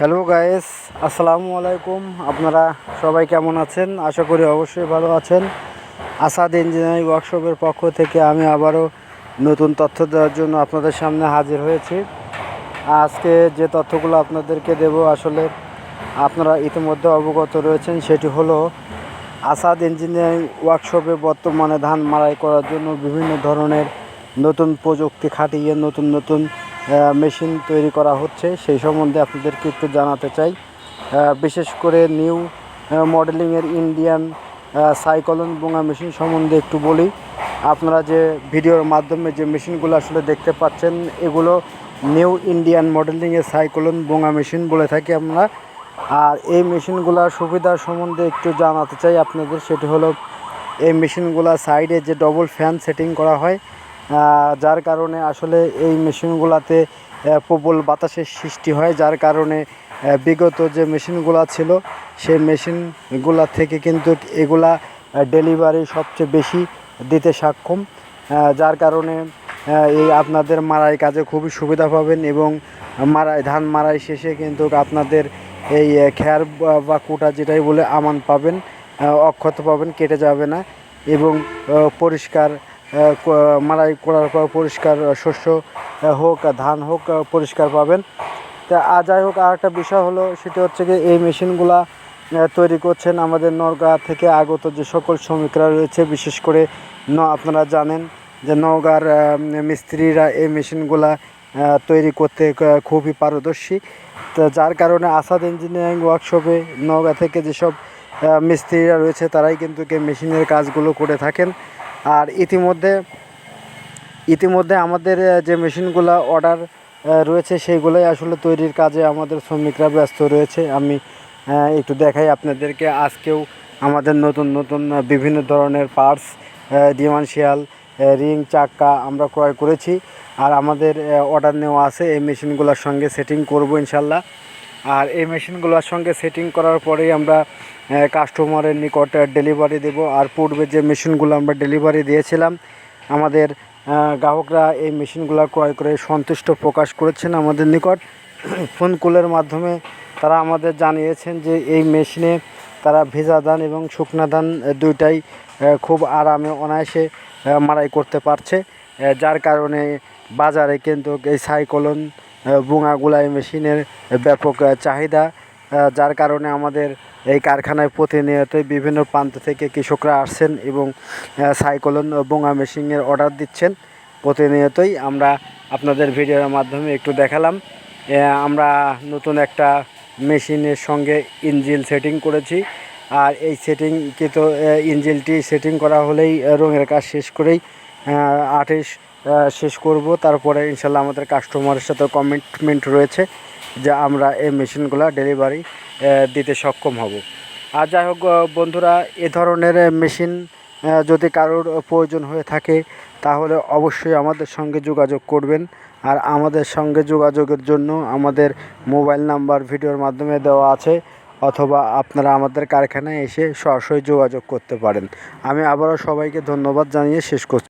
Hello guys, আসসালামু আলাইকুম। আপনারা সবাই কেমন আছেন? আশা করি অবশ্যই ভালো আছেন। আসাদ ইঞ্জিনিয়ারিং ওয়ার্কশপের পক্ষ থেকে আমি আবারও নতুন তথ্য দেওয়ার জন্য আপনাদের সামনে হাজির হয়েছি। আজকে যে তথ্যগুলো আপনাদেরকে দেব, আসলে আপনারা ইতিমধ্যে অবগত রয়েছেন। সেটি হলো আসাদ ইঞ্জিনিয়ারিং ওয়ার্কশপে বর্তমানে ধান মাড়াই করার জন্য বিভিন্ন ধরনের নতুন প্রযুক্তি খাটিয়ে নতুন নতুন মেশিন তৈরি করা হচ্ছে। সেই সম্বন্ধে আপনাদেরকে একটু জানাতে চাই। বিশেষ করে নিউ মডেলিংয়ের ইন্ডিয়ান সাইক্লোন বোঙা মেশিন সম্বন্ধে একটু বলি। আপনারা যে ভিডিওর মাধ্যমে যে মেশিনগুলো আসলে দেখতে পাচ্ছেন, এগুলো নিউ ইন্ডিয়ান মডেলিংয়ের সাইক্লোন বোঙা মেশিন বলে থাকি আমরা। আর এই মেশিনগুলোর সুবিধা সম্বন্ধে একটু জানাতে চাই আপনাদের। সেটি হলো এই মেশিনগুলো সাইডে যে ডবল ফ্যান সেটিং করা হয়, যার কারণে আসলে এই মেশিনগুলোতে প্রবল বাতাসের সৃষ্টি হয়, যার কারণে বিগত যে মেশিনগুলো ছিল সেই মেশিনগুলো থেকে কিন্তু এগুলা ডেলিভারি সবচেয়ে বেশি দিতে সক্ষম, যার কারণে এই আপনাদের মাড়াই কাজে খুবই সুবিধা পাবেন। এবং ধান মাড়াই শেষে কিন্তু আপনাদের এই খ্যার বা কোটা যেটাই বলে আমান পাবেন, অক্ষত পাবেন, কেটে যাবে না। এবং পরিষ্কার মাড়াই করার পর পরিষ্কার শস্য হোক ধান হোক পরিষ্কার পাবেন। তা যাই হোক, আর একটা বিষয় হলো, সেটা হচ্ছে কি এই মেশিনগুলা তৈরি করছেন আমাদের নওগাঁ থেকে আগত যে সকল শ্রমিকরা রয়েছে। বিশেষ করে আপনারা জানেন যে নওগাঁর মিস্ত্রিরা এই মেশিনগুলা তৈরি করতে খুবই পারদর্শী। তো যার কারণে আসাদ ইঞ্জিনিয়ারিং ওয়ার্কশপে নওগাঁ থেকে যেসব মিস্ত্রিরা রয়েছে তারাই কিন্তু এই মেশিনের কাজগুলো করে থাকেন। আর ইতিমধ্যে আমাদের যে মেশিনগুলো অর্ডার রয়েছে সেইগুলোই আসলে তৈরির কাজে আমাদের শ্রমিকরা ব্যস্ত রয়েছে। আমি একটু দেখাই আপনাদেরকে। আজকেও আমাদের নতুন নতুন বিভিন্ন ধরনের পার্টস, ডিফারেনশিয়াল, রিং, চাক্কা আমরা ক্রয় করেছি। আর আমাদের অর্ডার নেওয়া আছে, এই মেশিনগুলোর সঙ্গে সেটিং করব ইনশাল্লাহ। আর এই মেশিনগুলোর সঙ্গে সেটিং করার পরেই আমরা কাস্টমারের নিকট ডেলিভারি দেব। আর পূর্বে যে মেশিনগুলো আমরা ডেলিভারি দিয়েছিলাম, আমাদের গ্রাহকরা এই মেশিনগুলো ক্রয় করে সন্তুষ্ট প্রকাশ করেছেন আমাদের নিকট। ফোন কলের মাধ্যমে তারা আমাদের জানিয়েছেন যে এই মেশিনে তারা ভেজা ধান এবং শুকনা ধান দুইটাই খুব আরামে অনায়াসে মাড়াই করতে পারছে, যার কারণে বাজারে কিন্তু এই সাইক্লোন বোঙাগুলা এই মেশিনের ব্যাপক চাহিদা। যার কারণে আমাদের এই কারখানায় প্রতিনিয়তই বিভিন্ন প্রান্ত থেকে কৃষকরা আসছেন এবং সাইক্লোন বোঙা মেশিনের অর্ডার দিচ্ছেন। প্রতিনিয়তই আমরা আপনাদের ভিডিওর মাধ্যমে একটু দেখালাম। আমরা নতুন একটা মেশিনের সঙ্গে ইঞ্জিল সেটিং করেছি। আর এই সেটিংকৃত ইঞ্জিলটি সেটিং করা হলেই রঙের কাজ শেষ করেই 28 শেষ করব। তারপরে ইনশাল্লাহ আমাদের কাস্টমারের সাথে কমিটমেন্ট রয়েছে যে আমরা এই মেশিনগুলো ডেলিভারি দিতে সক্ষম হব। আর যাই হোক বন্ধুরা, এ ধরনের মেশিন যদি কারোর প্রয়োজন হয়ে থাকে তাহলে অবশ্যই আমাদের সঙ্গে যোগাযোগ করবেন। আর আমাদের সঙ্গে যোগাযোগের জন্য আমাদের মোবাইল নাম্বার ভিডিওর মাধ্যমে দেওয়া আছে, অথবা আপনারা আমাদের কারখানায় এসে সরাসরি যোগাযোগ করতে পারেন। আমি আবারও সবাইকে ধন্যবাদ জানিয়ে শেষ করছি।